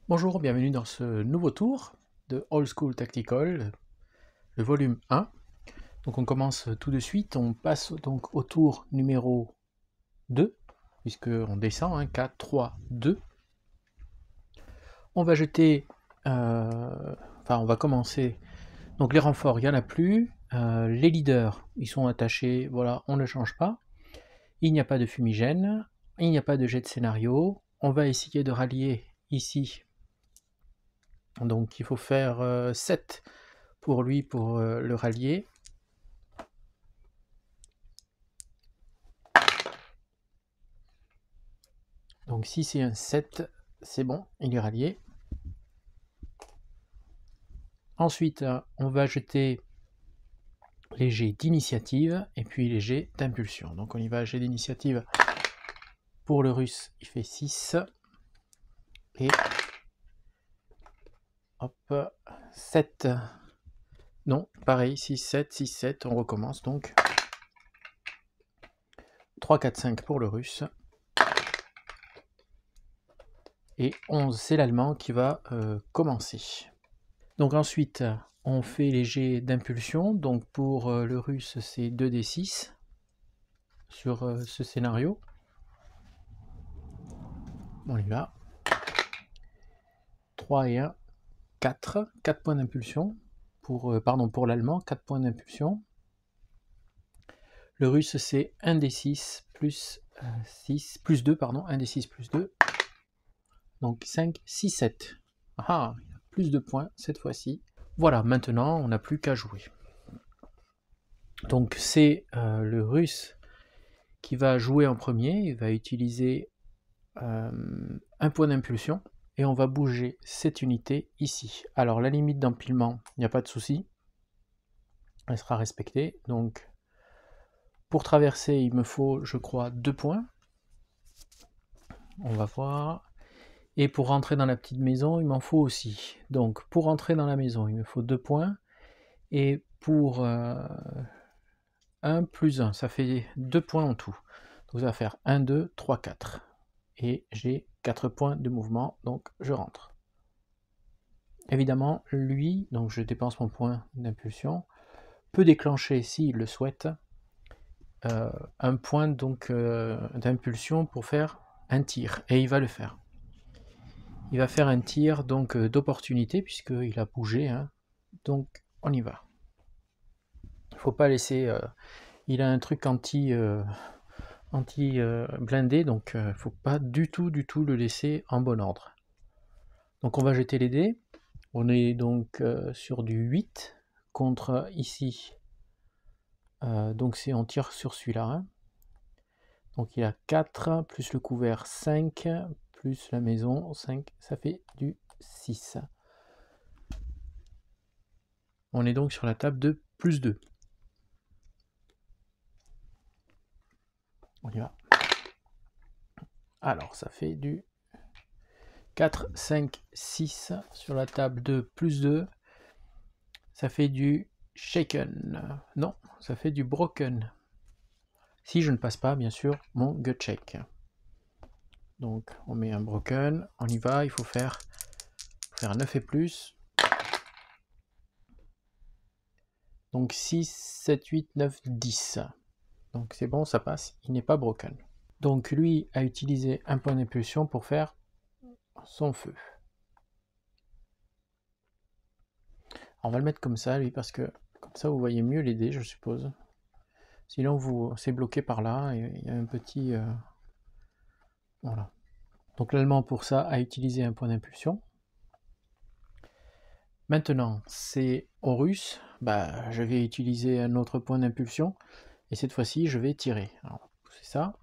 Bonjour, bienvenue dans ce nouveau tour de Old School Tactical, le volume 1. Donc on commence tout de suite, on passe donc au tour numéro 2, puisque on descend, 4, 3, 2. On va jeter, on va commencer, donc les renforts, il n'y en a plus, les leaders, ils sont attachés, voilà, on ne change pas. Il n'y a pas de fumigène, il n'y a pas de jet de scénario, on va essayer de rallier ici. Donc il faut faire 7 pour lui pour le rallier. Donc si c'est un 7, c'est bon, il est rallié. Ensuite, on va jeter les jets d'initiative et puis les jets d'impulsion. Donc on y va, jet d'initiative. Pour le russe, il fait 6. Et hop, 7. Non, pareil, 6, 7, 6, 7, on recommence donc. 3, 4, 5 pour le russe. Et 11, c'est l'allemand qui va commencer. Donc ensuite, on fait les jets d'impulsion. Donc pour le russe, c'est 2d6 sur ce scénario. On y va. 3 et 1, 4. 4 points d'impulsion. Pour l'allemand, 4 points d'impulsion. Le russe, c'est 1d6 plus 6, plus 2, pardon, 1d6 plus 2. Donc 5, 6, 7. Ah, il y a plus de points cette fois-ci. Voilà, maintenant, on n'a plus qu'à jouer. Donc c'est le russe qui va jouer en premier. Il va utiliser un point d'impulsion. Et on va bouger cette unité ici. Alors la limite d'empilement, il n'y a pas de souci. Elle sera respectée. Donc pour traverser, il me faut, je crois, 2 points. On va voir. Et pour rentrer dans la petite maison, il m'en faut aussi. Donc pour rentrer dans la maison, il me faut 2 points. Et pour 1 plus 1, ça fait 2 points en tout. Donc ça va faire 1, 2, 3, 4. Et j'ai 4 points de mouvement, donc je rentre. Évidemment, lui, donc je dépense mon point d'impulsion, peut déclencher, s'il le souhaite, un point donc d'impulsion pour faire un tir, et il va le faire. Il va faire un tir donc d'opportunité, puisqu'il a bougé, donc on y va. Il ne faut pas laisser... il a un truc anti-blindé, donc il ne faut pas du tout le laisser en bon ordre. Donc on va jeter les dés. On est donc sur du 8 contre ici. Donc on tire sur celui-là. Donc il a 4, plus le couvert 5, plus la maison 5, ça fait du 6. On est donc sur la table de plus 2. On y va. Alors ça fait du 4, 5, 6 sur la table de plus 2. Ça fait du shaken. Non, ça fait du broken. Si je ne passe pas, bien sûr, mon gut check. Donc on met un broken, on y va, il faut faire 9 et plus. Donc 6, 7, 8, 9, 10. Donc c'est bon, ça passe, il n'est pas broken. Donc lui a utilisé un point d'impulsion pour faire son feu. On va le mettre comme ça, lui, parce que comme ça vous voyez mieux les dés, je suppose. Sinon c'est bloqué par là, et il y a un petit... voilà. Donc l'allemand pour ça a utilisé un point d'impulsion. Maintenant, c'est au russe, je vais utiliser un autre point d'impulsion, et cette fois-ci, je vais tirer. Alors, c'est ça.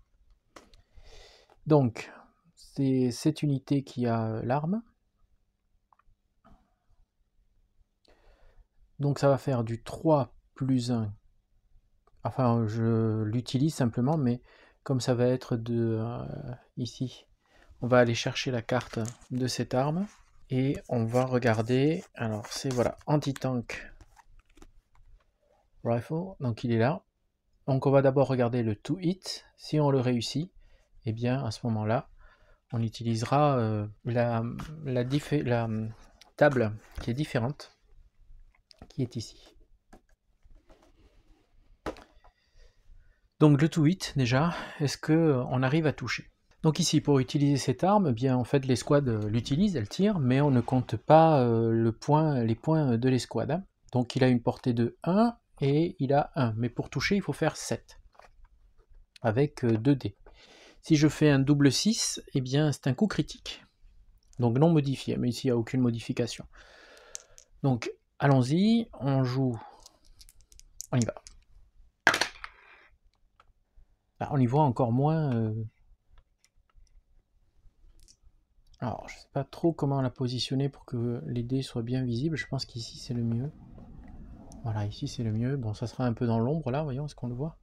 Donc, c'est cette unité qui a l'arme. Donc ça va faire du 3 plus 1. Enfin, je l'utilise simplement, mais comme ça va être de ici, on va aller chercher la carte de cette arme. Et on va regarder, alors c'est voilà, anti-tank rifle, donc il est là. Donc on va d'abord regarder le to hit, si on le réussit, et bien à ce moment-là, on utilisera la table qui est différente, qui est ici. Donc le to hit déjà, est-ce qu'on arrive à toucher? Donc ici, pour utiliser cette arme, eh bien en fait l'escouade l'utilise, elle tire, mais on ne compte pas les points de l'escouade. Hein. Donc il a une portée de 1 et il a 1, mais pour toucher il faut faire 7, avec 2 dés. Si je fais un double 6, eh bien c'est un coup critique, donc non modifié, mais ici il n'y a aucune modification. Donc allons-y, on joue, on y va. Ah, on y voit encore moins... Alors, je ne sais pas trop comment la positionner pour que les dés soient bien visibles. Je pense qu'ici, c'est le mieux. Voilà, ici, c'est le mieux. Bon, ça sera un peu dans l'ombre, là, voyons, est-ce qu'on le voit?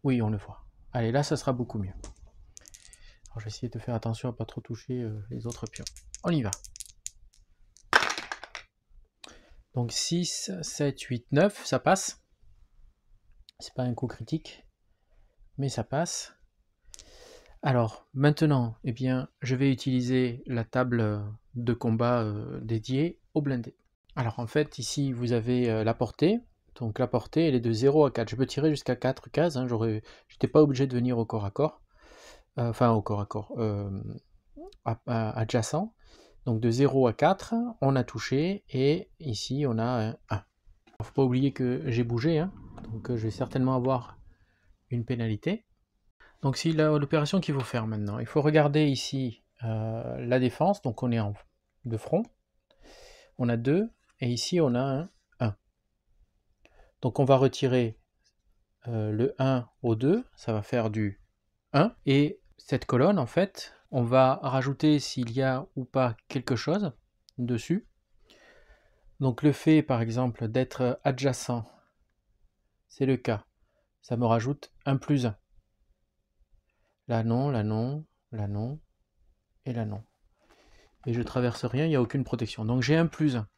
Oui, on le voit. Allez, là, ça sera beaucoup mieux. Alors, je vais essayer de faire attention à ne pas trop toucher les autres pions. On y va. Donc, 6, 7, 8, 9, ça passe. C'est pas un coup critique, mais ça passe. Alors, maintenant, eh bien, je vais utiliser la table de combat dédiée au blindé. Alors, en fait, ici, vous avez la portée. Donc, la portée, elle est de 0 à 4. Je peux tirer jusqu'à 4 cases. Hein, j'étais pas obligé de venir au corps à corps. Enfin, au corps à corps. Adjacent. Donc, de 0 à 4, on a touché. Et ici, on a un 1. Il ne faut pas oublier que j'ai bougé. Hein, donc, je vais certainement avoir une pénalité. Donc, si l'opération qu'il faut faire maintenant, il faut regarder ici la défense. Donc, on est de front. On a 2. Et ici, on a un 1. Donc, on va retirer le 1 au 2. Ça va faire du 1. Et cette colonne, en fait, on va rajouter s'il y a ou pas quelque chose dessus. Donc, le fait, par exemple, d'être adjacent, c'est le cas. Ça me rajoute un plus 1. Là non, là non, là non, et là non. Et je traverse rien, il n'y a aucune protection. Donc j'ai un plus 1.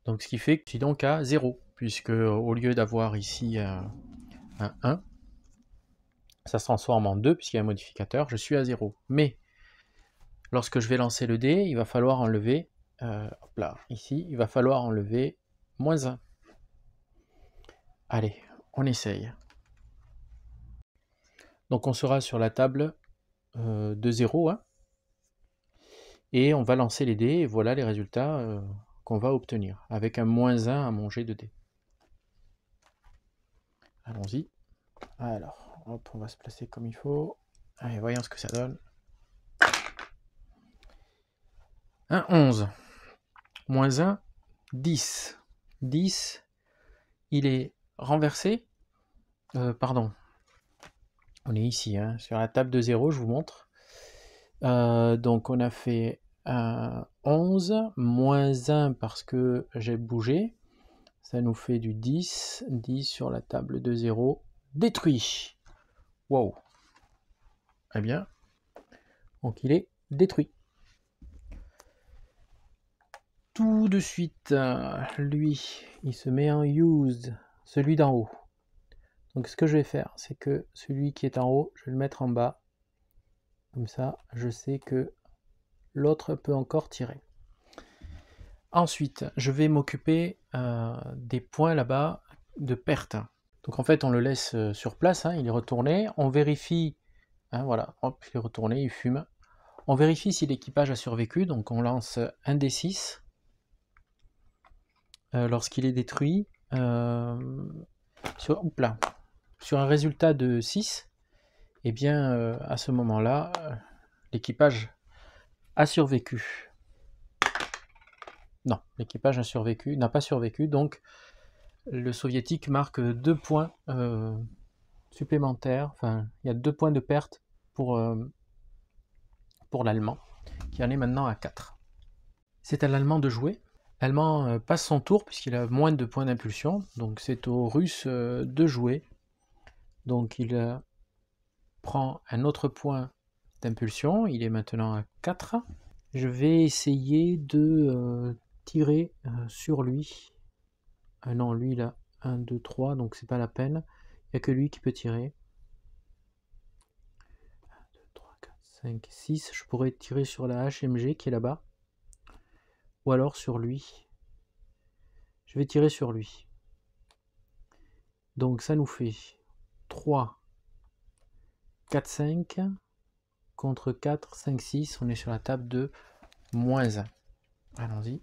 Donc ce qui fait que je suis donc à 0, puisque au lieu d'avoir ici un 1, ça se transforme en 2, puisqu'il y a un modificateur, je suis à 0. Mais lorsque je vais lancer le dé, il va falloir enlever, hop là, ici, il va falloir enlever moins 1. Allez, on essaye. Donc on sera sur la table de 0, hein, et on va lancer les dés, et voilà les résultats qu'on va obtenir, avec un moins 1 à mon jet de dés. Allons-y. Alors, hop, on va se placer comme il faut. Allez, voyons ce que ça donne. Un 11. Moins 1, 10. 10, il est renversé. Pardon. On est ici, hein, sur la table de 0, je vous montre. Donc on a fait un 11, moins 1 parce que j'ai bougé. Ça nous fait du 10. 10 sur la table de 0. Détruit. Wow. Eh bien, donc il est détruit. Tout de suite, lui, il se met en used, celui d'en haut. Donc ce que je vais faire, c'est que celui qui est en haut, je vais le mettre en bas. Comme ça, je sais que l'autre peut encore tirer. Ensuite, je vais m'occuper des points là-bas de perte. Donc en fait, on le laisse sur place, hein, il est retourné. On vérifie, hein, voilà, hop, il est retourné, il fume. On vérifie si l'équipage a survécu, donc on lance un des 6. Lorsqu'il est détruit, sur un résultat de 6, eh bien, à ce moment-là, l'équipage a survécu. Non, l'équipage n'a pas survécu, donc le soviétique marque 2 points supplémentaires, enfin, il y a 2 points de perte pour l'Allemand, qui en est maintenant à 4. C'est à l'Allemand de jouer. L'Allemand passe son tour puisqu'il a moins de points d'impulsion, donc c'est aux Russes de jouer. Donc il prend un autre point d'impulsion, il est maintenant à 4. Je vais essayer de tirer sur lui. Ah non, lui il a 1, 2, 3, donc c'est pas la peine. Il n'y a que lui qui peut tirer. 1, 2, 3, 4, 5, 6. Je pourrais tirer sur la HMG qui est là-bas. Ou alors sur lui. Je vais tirer sur lui. Donc ça nous fait 3, 4, 5 contre 4, 5, 6. On est sur la table de -1. Allons-y.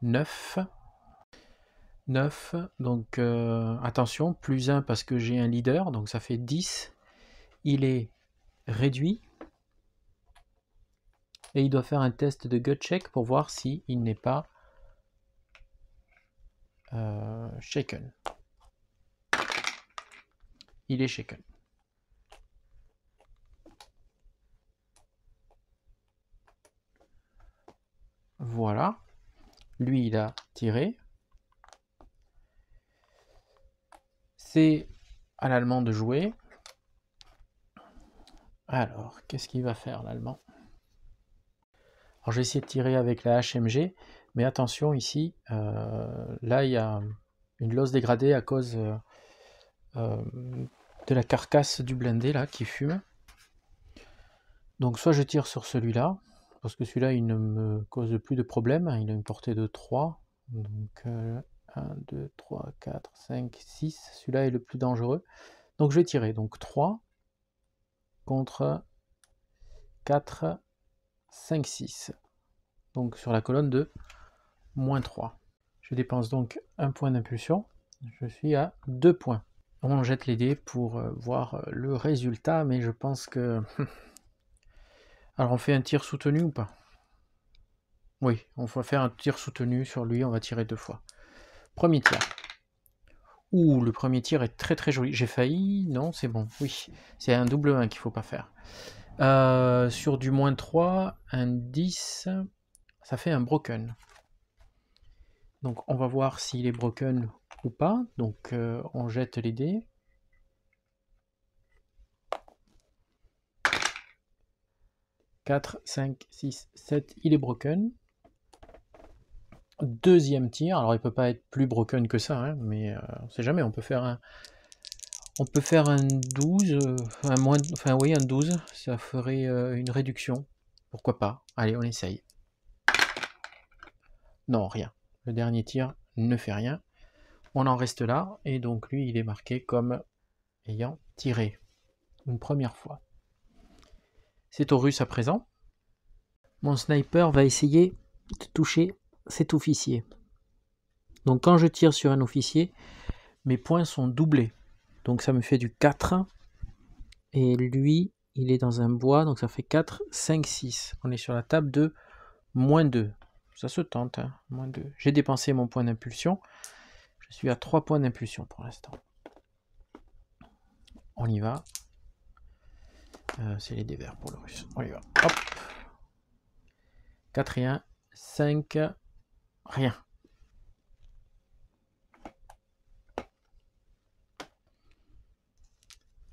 9. 9. Donc attention, +1 parce que j'ai un leader. Donc ça fait 10. Il est réduit. Et il doit faire un test de gut check pour voir s'il n'est pas shaken. Il est shaken. Voilà. Lui, il a tiré. C'est à l'allemand de jouer. Alors, qu'est-ce qu'il va faire l'allemand? Alors, je vais essayer de tirer avec la HMG, mais attention ici, là, il y a une losse dégradée à cause de la carcasse du blindé là qui fume. Donc, soit je tire sur celui-là, parce que celui-là, il ne me cause plus de problème. Il a une portée de 3. Donc, 1, 2, 3, 4, 5, 6. Celui-là est le plus dangereux. Donc, je vais tirer. Donc, 3 contre 4, 5, 6. Donc, sur la colonne de -3. Je dépense donc 1 point d'impulsion. Je suis à 2 points. On jette les dés pour voir le résultat, mais je pense que... Alors, on fait un tir soutenu ou pas? Oui, on va faire un tir soutenu sur lui, on va tirer 2 fois. Premier tir. Ouh, le premier tir est très très joli. J'ai failli, non, c'est bon, oui. C'est un double 1 qu'il ne faut pas faire. Sur du -3, un 10, ça fait un broken. Donc on va voir s'il est broken ou pas. Donc on jette les dés. « 4, 5, 6, 7, il est broken. Deuxième tir, alors il peut pas être plus broken que ça, hein, mais on sait jamais, on peut faire un 12, enfin oui, un 12, ça ferait une réduction. Pourquoi pas? Allez, on essaye. Non, rien. Le dernier tir ne fait rien. On en reste là, et donc lui, il est marqué comme ayant tiré une première fois. C'est au russe à présent. Mon sniper va essayer de toucher cet officier. Donc quand je tire sur un officier, mes points sont doublés. Donc ça me fait du 4. Et lui, il est dans un bois, donc ça fait 4, 5, 6. On est sur la table de -2. Ça se tente, hein, -2. J'ai dépensé mon point d'impulsion. Je suis à 3 points d'impulsion pour l'instant. On y va. C'est les dés verts pour le russe. On y va. Hop. 4 et 1, 5, rien.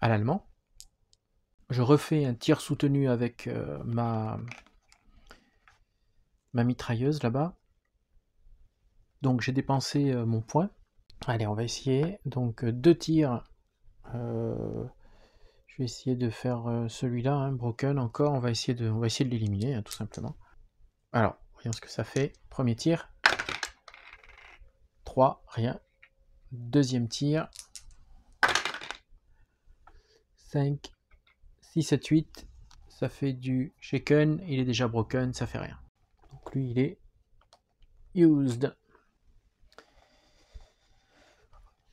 À l'allemand. Je refais un tir soutenu avec ma mitrailleuse là-bas. Donc j'ai dépensé mon point. Allez, on va essayer. Donc 2 tirs. Je vais essayer de faire celui-là, hein, broken encore. On va essayer de l'éliminer, hein, tout simplement. Alors, voyons ce que ça fait. Premier tir. 3, rien. Deuxième tir. 5, 6, 7, 8. Ça fait du shaken. Il est déjà broken, ça fait rien. Donc lui, il est used.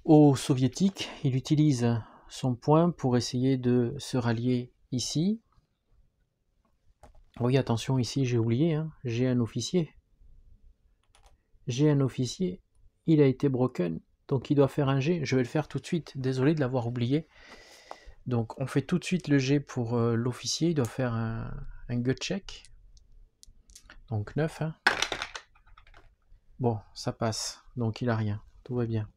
Au soviétique, il utilise son point pour essayer de se rallier ici. Oui, attention, ici, j'ai oublié, hein, j'ai un officier. J'ai un officier. Il a été broken, donc il doit faire un jet. Je vais le faire tout de suite. Désolé de l'avoir oublié. Donc on fait tout de suite le jet pour l'officier. Il doit faire un gut check. Donc 9. Hein. Bon, ça passe. Donc il a rien. Tout va bien.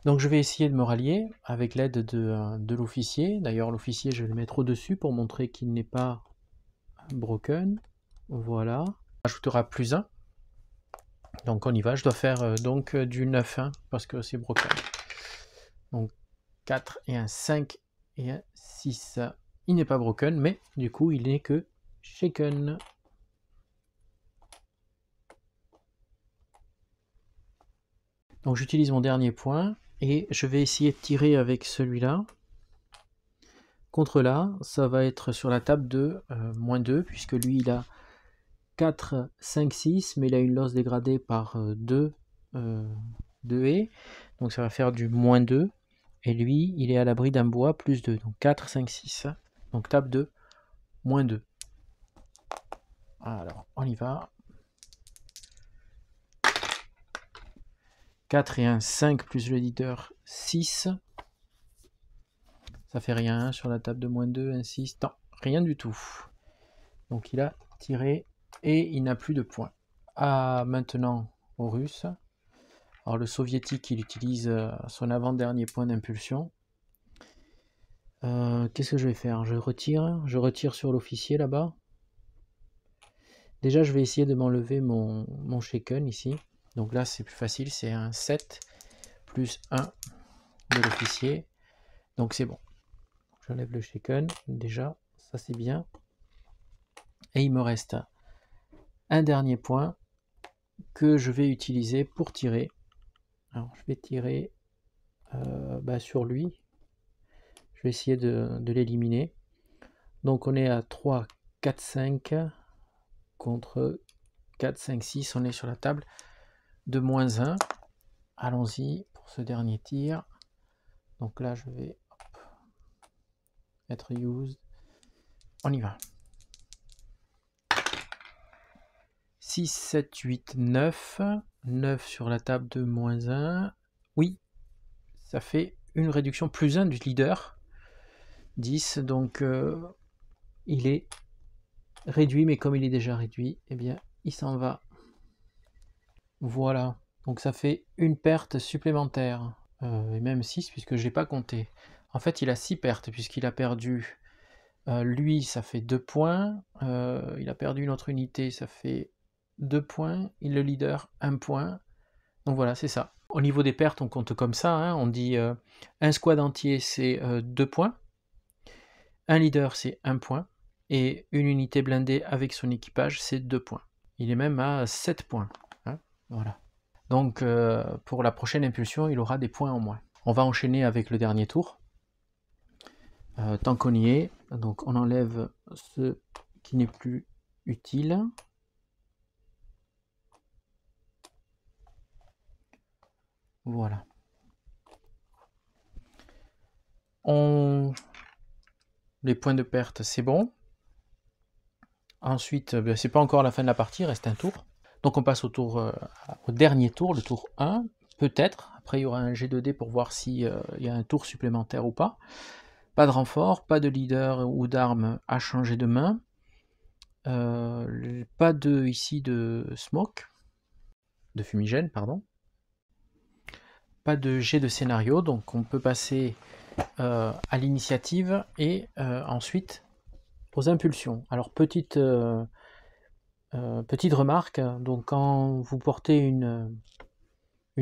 Donc je vais essayer de me rallier avec l'aide de l'officier. D'ailleurs l'officier, je vais le mettre au-dessus pour montrer qu'il n'est pas broken. Voilà. On ajoutera +1. Donc on y va. Je dois faire donc du 9 hein, parce que c'est broken. Donc 4 et un 5 et un 6. Il n'est pas broken, mais du coup, il n'est que shaken. Donc j'utilise mon dernier point et je vais essayer de tirer avec celui-là. Contre là, ça va être sur la table de -2, puisque lui il a 4, 5, 6, mais il a une loss dégradée par 2 haies. Donc ça va faire du -2. Et lui, il est à l'abri d'un bois +2. Donc 4, 5, 6. Donc table de -2. Alors, on y va. 4 et un 5 plus le leader 6. Ça fait rien sur la table de -2, un 6. Non, rien du tout. Donc il a tiré et il n'a plus de points. Ah, maintenant au russe. Alors le soviétique, il utilise son avant-dernier point d'impulsion. Qu'est-ce que je vais faire? Je retire sur l'officier là-bas. Déjà, je vais essayer de m'enlever mon shaken ici. Donc là, c'est plus facile, c'est un 7 plus 1 de l'officier. Donc c'est bon. J'enlève le shaken, déjà, ça c'est bien. Et il me reste un dernier point que je vais utiliser pour tirer. Alors je vais tirer sur lui. Je vais essayer de l'éliminer. Donc on est à 3, 4, 5 contre 4, 5, 6. On est sur la table de -1. Allons-y pour ce dernier tir. Donc là je vais être used. On y va. 6, 7, 8, 9. 9 sur la table de -1. Oui, ça fait une réduction +1 du leader. 10, donc il est réduit, mais comme il est déjà réduit, eh bien, il s'en va. Voilà, donc ça fait une perte supplémentaire, et même 6, puisque je n'ai pas compté. En fait, il a 6 pertes, puisqu'il a perdu, lui, ça fait 2 points, il a perdu une autre unité, ça fait 2 points, et le leader, 1 point. Donc voilà, c'est ça. Au niveau des pertes, on compte comme ça, hein, on dit un squad entier, c'est 2 points, un leader, c'est 1 point, et une unité blindée avec son équipage, c'est 2 points. Il est même à 7 points. Hein, voilà. Donc pour la prochaine impulsion, il aura des points en moins. On va enchaîner avec le dernier tour. Tant qu'on y est, donc on enlève ce qui n'est plus utile. Voilà. Les points de perte, c'est bon. Ensuite, c'est pas encore la fin de la partie, il reste un tour. Donc on passe au dernier tour, le tour 1, peut-être. Après, il y aura un G2D pour voir s'il y a un tour supplémentaire ou pas. Pas de renfort, pas de leader ou d'armes à changer de main. Pas ici de smoke, de fumigène, pardon. Pas de jet de scénario, donc on peut passer à l'initiative et ensuite aux impulsions. Alors petite remarque, donc quand vous portez une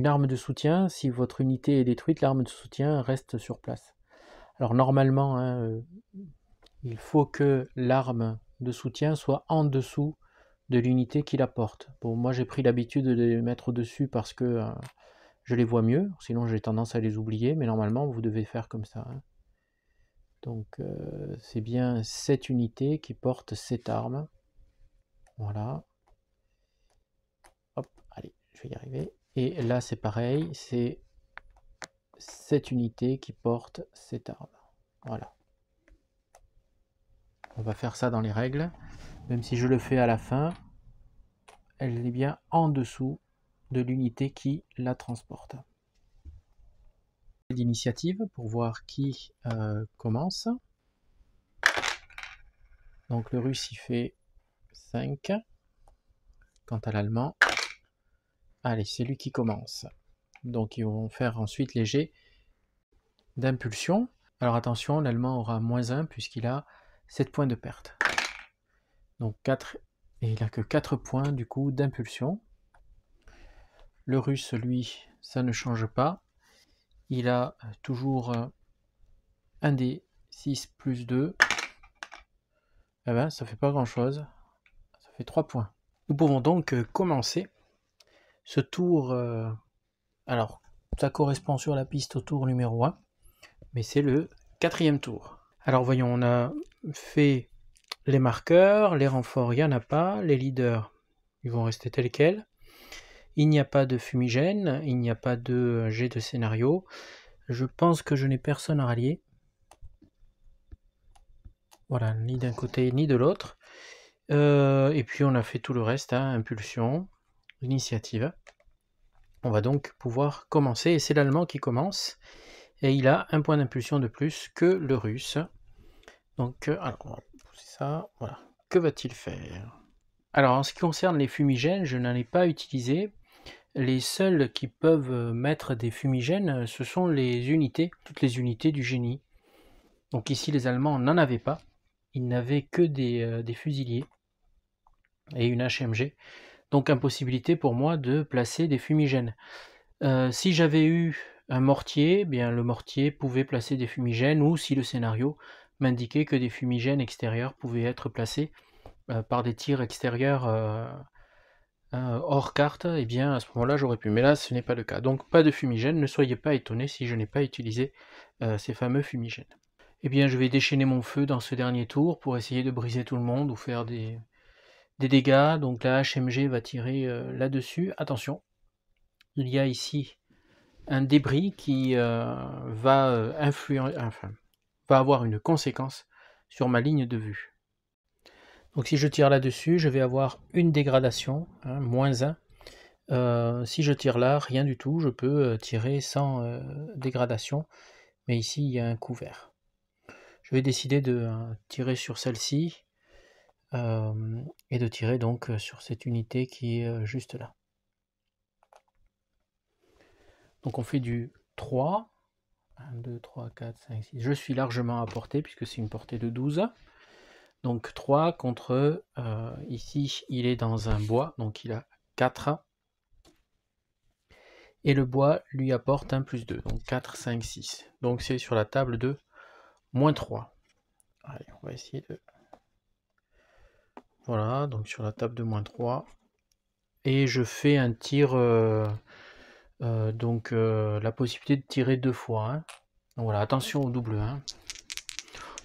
arme de soutien, si votre unité est détruite, l'arme de soutien reste sur place. Alors normalement, hein, il faut que l'arme de soutien soit en dessous de l'unité qui la porte. Bon, moi j'ai pris l'habitude de les mettre au-dessus parce que je les vois mieux, sinon j'ai tendance à les oublier, mais normalement vous devez faire comme ça. Hein. Donc c'est bien cette unité qui porte cette arme. Voilà. Hop, allez, je vais y arriver. Et là c'est pareil, c'est cette unité qui porte cette arme. Voilà. On va faire ça dans les règles. Même si je le fais à la fin, elle est bien en dessous de l'unité qui la transporte. D'initiative pour voir qui commence. Donc le russe il fait 5. Quant à l'allemand, allez, c'est lui qui commence. Donc ils vont faire ensuite les jets d'impulsion. Alors attention, l'allemand aura -1 puisqu'il a 7 points de perte. Donc 4, et il n'a que 4 points du coup d'impulsion. Le russe, lui, ça ne change pas. Il a toujours 1 dé 6 plus 2. Eh ben, ça fait pas grand chose. Ça fait 3 points. Nous pouvons donc commencer ce tour. Alors, ça correspond sur la piste au tour numéro 1, mais c'est le 4e tour. Alors voyons, on a fait les marqueurs, les renforts, il n'y en a pas, les leaders, ils vont rester tels quels. Il n'y a pas de fumigène, il n'y a pas de jet de scénario. Je pense que je n'ai personne à rallier. Voilà, ni d'un côté ni de l'autre. Et puis on a fait tout le reste, hein, impulsion, initiative. On va donc pouvoir commencer, et c'est l'allemand qui commence. Et il a un point d'impulsion de plus que le russe. Donc, alors, on va pousser ça, voilà. Que va-t-il faire? Alors, en ce qui concerne les fumigènes, je n'en ai pas utilisé. Les seuls qui peuvent mettre des fumigènes, ce sont les unités, toutes les unités du génie. Donc ici, les Allemands n'en avaient pas. Ils n'avaient que des fusiliers et une HMG. Donc, impossibilité pour moi de placer des fumigènes. Si j'avais eu un mortier, bien le mortier pouvait placer des fumigènes, ou si le scénario m'indiquait que des fumigènes extérieurs pouvaient être placés par des tirs extérieurs hors carte, et bien à ce moment-là j'aurais pu, mais là ce n'est pas le cas. Donc pas de fumigène, ne soyez pas étonnés si je n'ai pas utilisé ces fameux fumigènes. Eh bien je vais déchaîner mon feu dans ce dernier tour pour essayer de briser tout le monde ou faire des dégâts. Donc la HMG va tirer là-dessus. Attention, il y a ici un débris qui va avoir une conséquence sur ma ligne de vue. Donc si je tire là-dessus, je vais avoir une dégradation, hein, -1. Si je tire là, rien du tout, je peux tirer sans dégradation, mais ici il y a un couvert. Je vais décider de tirer sur celle-ci et de tirer donc sur cette unité qui est juste là. Donc on fait du 3. 1, 2, 3, 4, 5, 6. Je suis largement à portée puisque c'est une portée de 12. Donc 3 contre, ici il est dans un bois, donc il a 4. Et le bois lui apporte un plus 2, donc 4, 5, 6. Donc c'est sur la table de -3. Allez, on va essayer de... Voilà, donc sur la table de -3. Et je fais un tir, la possibilité de tirer 2 fois. Hein. Donc voilà, attention au double 1.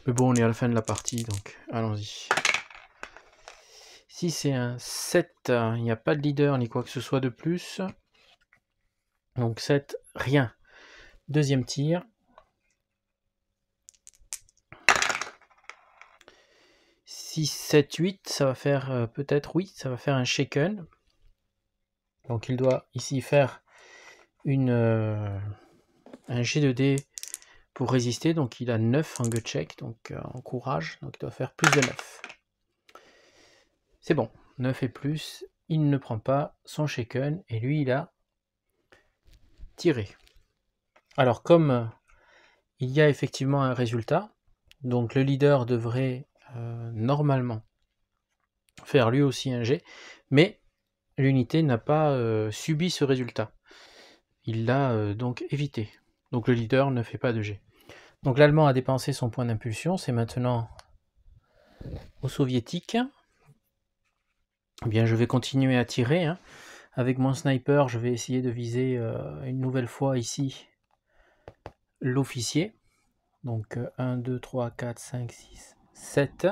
Mais bon, on est à la fin de la partie, donc allons-y. Si c'est un 7, il n'y a pas de leader ni quoi que ce soit de plus. Donc 7, rien. Deuxième tir. 6, 7, 8, ça va faire peut-être, oui, ça va faire un shaken. Donc il doit ici faire un jet de dés pour résister. Donc il a 9 en gut check, donc en courage. Donc il doit faire plus de 9. C'est bon, 9 et plus. Il ne prend pas son shaken et lui il a tiré. Alors comme il y a effectivement un résultat, donc le leader devrait normalement faire lui aussi un jet, mais l'unité n'a pas subi ce résultat. Il l'a donc évité. Donc le leader ne fait pas de jet. Donc l'Allemand a dépensé son point d'impulsion, c'est maintenant aux Soviétiques. Eh bien, je vais continuer à tirer. Hein. Avec mon sniper, je vais essayer de viser une nouvelle fois ici l'officier. Donc 1, 2, 3, 4, 5, 6, 7.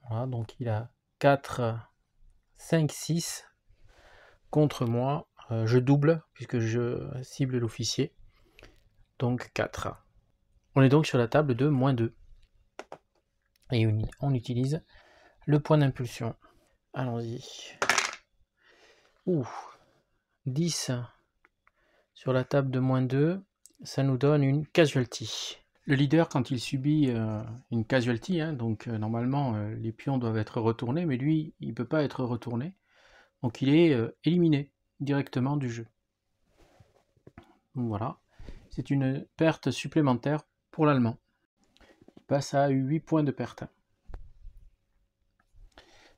Voilà, donc il a 4, 5, 6 contre moi. Je double puisque je cible l'officier. Donc 4. On est donc sur la table de -2. Et on utilise le point d'impulsion. Allons-y. Ouh, 10 sur la table de -2. Ça nous donne une casualty. Le leader, quand il subit une casualty, hein, donc normalement les pions doivent être retournés, mais lui, il ne peut pas être retourné. Donc il est éliminé directement du jeu. Donc voilà, c'est une perte supplémentaire pour l'Allemand. Il passe à 8 points de perte.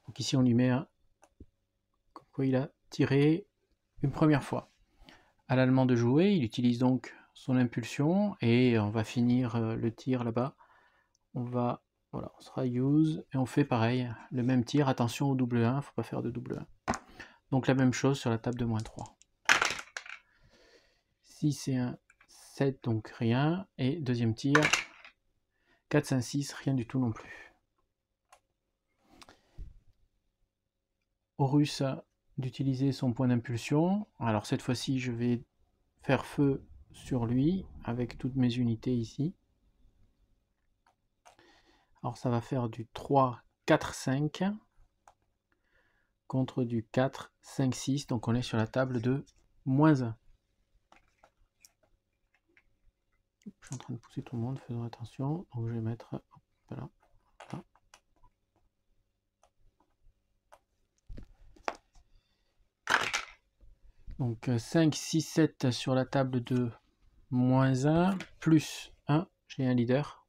Donc ici on lui met comme quoi il a tiré une première fois. À l'Allemand de jouer, il utilise donc son impulsion et on va finir le tir là-bas. Voilà, on sera use et on fait pareil, le même tir. Attention au double 1, faut pas faire de double 1. Donc la même chose sur la table de -3. 6 et 1, 7, donc rien. Et deuxième tir, 4, 5, 6, rien du tout non plus. Au russe d'utiliser son point d'impulsion. Alors cette fois-ci, je vais faire feu sur lui avec toutes mes unités ici. Alors ça va faire du 3, 4, 5 contre du 4, 5, 6. Donc on est sur la table de -1. Je suis en train de pousser tout le monde, faisons attention. Donc je vais mettre, voilà. Donc 5, 6, 7 sur la table de -1, plus 1, j'ai un leader.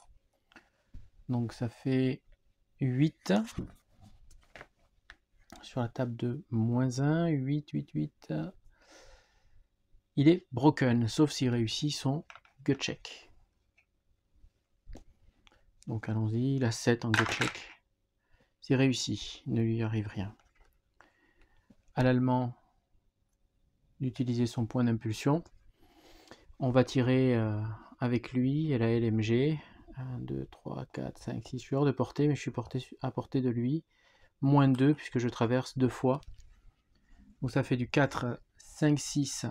Donc ça fait 8 sur la table de -1, 8, 8, 8. Il est broken, sauf s'il réussit son gut check. Donc allons-y, il a 7 en gut check. C'est réussi, il ne lui arrive rien. À l'allemand d'utiliser son point d'impulsion. On va tirer avec lui et la LMG. 1, 2, 3, 4, 5, 6. Je suis hors de portée, mais je suis à portée de lui. -2 puisque je traverse 2 fois. Donc ça fait du 4, 5, 6,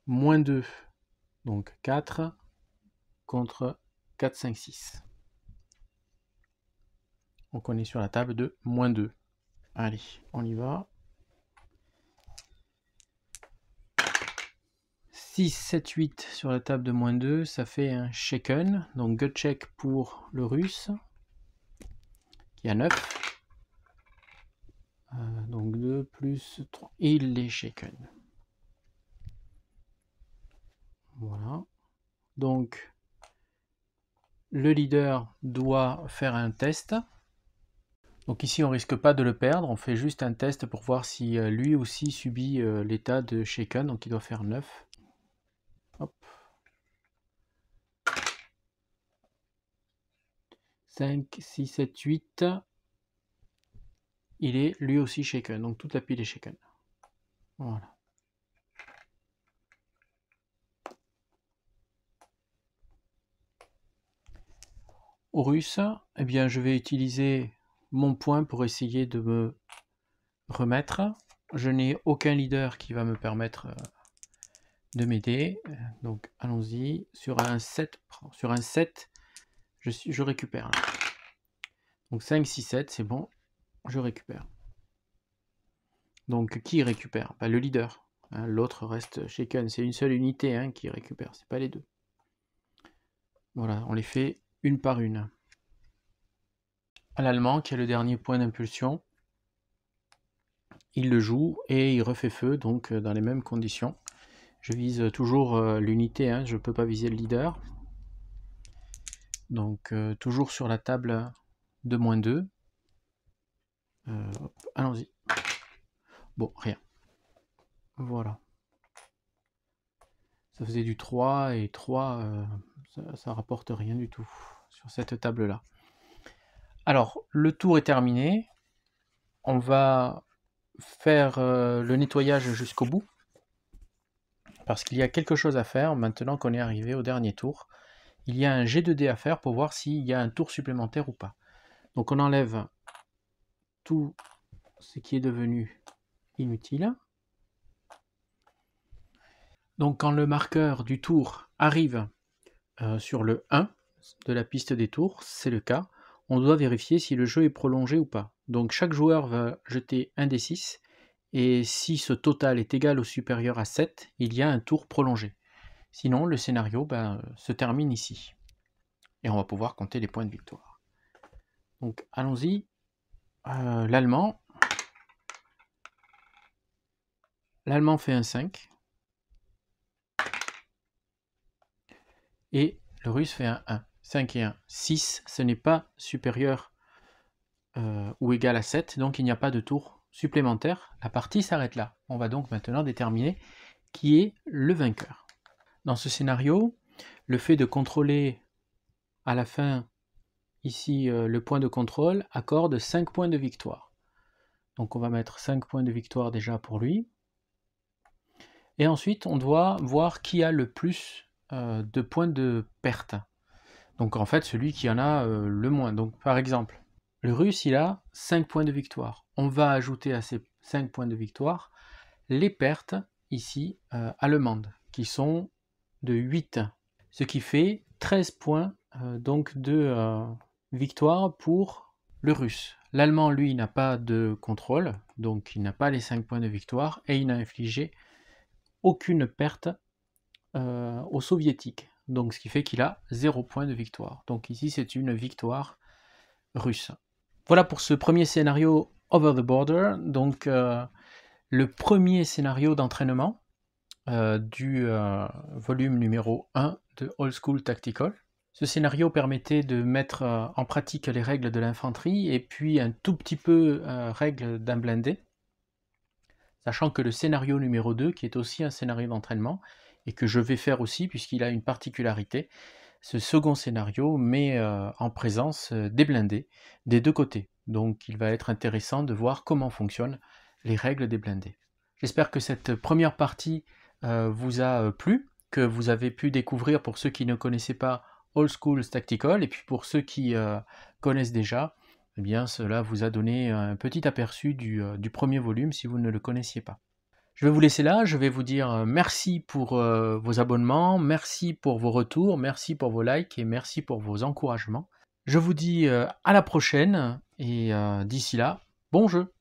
-2. Donc 4 contre 4, 5, 6. Donc on est sur la table de -2. Allez, on y va. 6, 7, 8 sur la table de -2, ça fait un shaken. Donc gut check pour le russe, qui a 9. Donc 2 plus 3. Il est shaken. Voilà. Donc le leader doit faire un test. Donc ici on risque pas de le perdre, on fait juste un test pour voir si lui aussi subit l'état de shaken. Donc il doit faire 9. Hop. 5, 6, 7, 8. Il est lui aussi shaken, donc toute la pile est shaken. Voilà. Au russe, eh bien, je vais utiliser mon point pour essayer de me remettre. Je n'ai aucun leader qui va me permettre de m'aider. Donc allons-y. Sur un 7, je récupère. Là. Donc 5, 6, 7, c'est bon. Je récupère. Donc qui récupère? Le leader. Hein, l'autre reste shaken. C'est une seule unité qui récupère, c'est pas les deux. Voilà, on les fait une par une. À l'allemand, qui a le dernier point d'impulsion, il le joue et il refait feu, donc dans les mêmes conditions. Je vise toujours l'unité, je ne peux pas viser le leader. Donc toujours sur la table de -2. Allons-y. Bon, rien. Voilà. Ça faisait du 3 et 3, ça rapporte rien du tout sur cette table-là. Alors, le tour est terminé. On va faire le nettoyage jusqu'au bout. Parce qu'il y a quelque chose à faire maintenant qu'on est arrivé au dernier tour. Il y a un jet de dés à faire pour voir s'il y a un tour supplémentaire ou pas. Donc on enlève tout ce qui est devenu inutile. Donc quand le marqueur du tour arrive sur le 1 de la piste des tours, c'est le cas, on doit vérifier si le jeu est prolongé ou pas. Donc chaque joueur va jeter un des 6, et si ce total est égal ou supérieur à 7, il y a un tour prolongé. Sinon, le scénario se termine ici. Et on va pouvoir compter les points de victoire. Donc allons-y. L'allemand. L'allemand fait un 5. Et le russe fait un 1. 5 et 1. 6, ce n'est pas supérieur ou égal à 7, donc il n'y a pas de tour supplémentaire. La partie s'arrête là. On va donc maintenant déterminer qui est le vainqueur. Dans ce scénario, le fait de contrôler à la fin, ici, le point de contrôle, accorde 5 points de victoire. Donc on va mettre 5 points de victoire déjà pour lui. Et ensuite, on doit voir qui a le plus de points de perte. Donc en fait, celui qui en a le moins. Donc par exemple, le Russe, il a 5 points de victoire. On va ajouter à ces 5 points de victoire les pertes, ici, allemandes, qui sont de 8. Ce qui fait 13 points donc de victoire pour le Russe. L'Allemand, lui, n'a pas de contrôle, donc il n'a pas les 5 points de victoire, et il n'a infligé aucune perte aux Soviétiques. Donc ce qui fait qu'il a 0 point de victoire. Donc ici, c'est une victoire russe. Voilà pour ce premier scénario Over the Border. Donc le premier scénario d'entraînement du volume numéro 1 de Old School Tactical. Ce scénario permettait de mettre en pratique les règles de l'infanterie et puis un tout petit peu règles d'un blindé, sachant que le scénario numéro 2, qui est aussi un scénario d'entraînement, et que je vais faire aussi puisqu'il a une particularité, ce second scénario met en présence des blindés des deux côtés. Donc il va être intéressant de voir comment fonctionnent les règles des blindés. J'espère que cette première partie vous a plu, que vous avez pu découvrir, pour ceux qui ne connaissaient pas, Old School Tactical, et puis pour ceux qui connaissent déjà, eh bien cela vous a donné un petit aperçu du premier volume si vous ne le connaissiez pas. Je vais vous laisser là, je vais vous dire merci pour vos abonnements, merci pour vos retours, merci pour vos likes et merci pour vos encouragements. Je vous dis à la prochaine et d'ici là, bon jeu!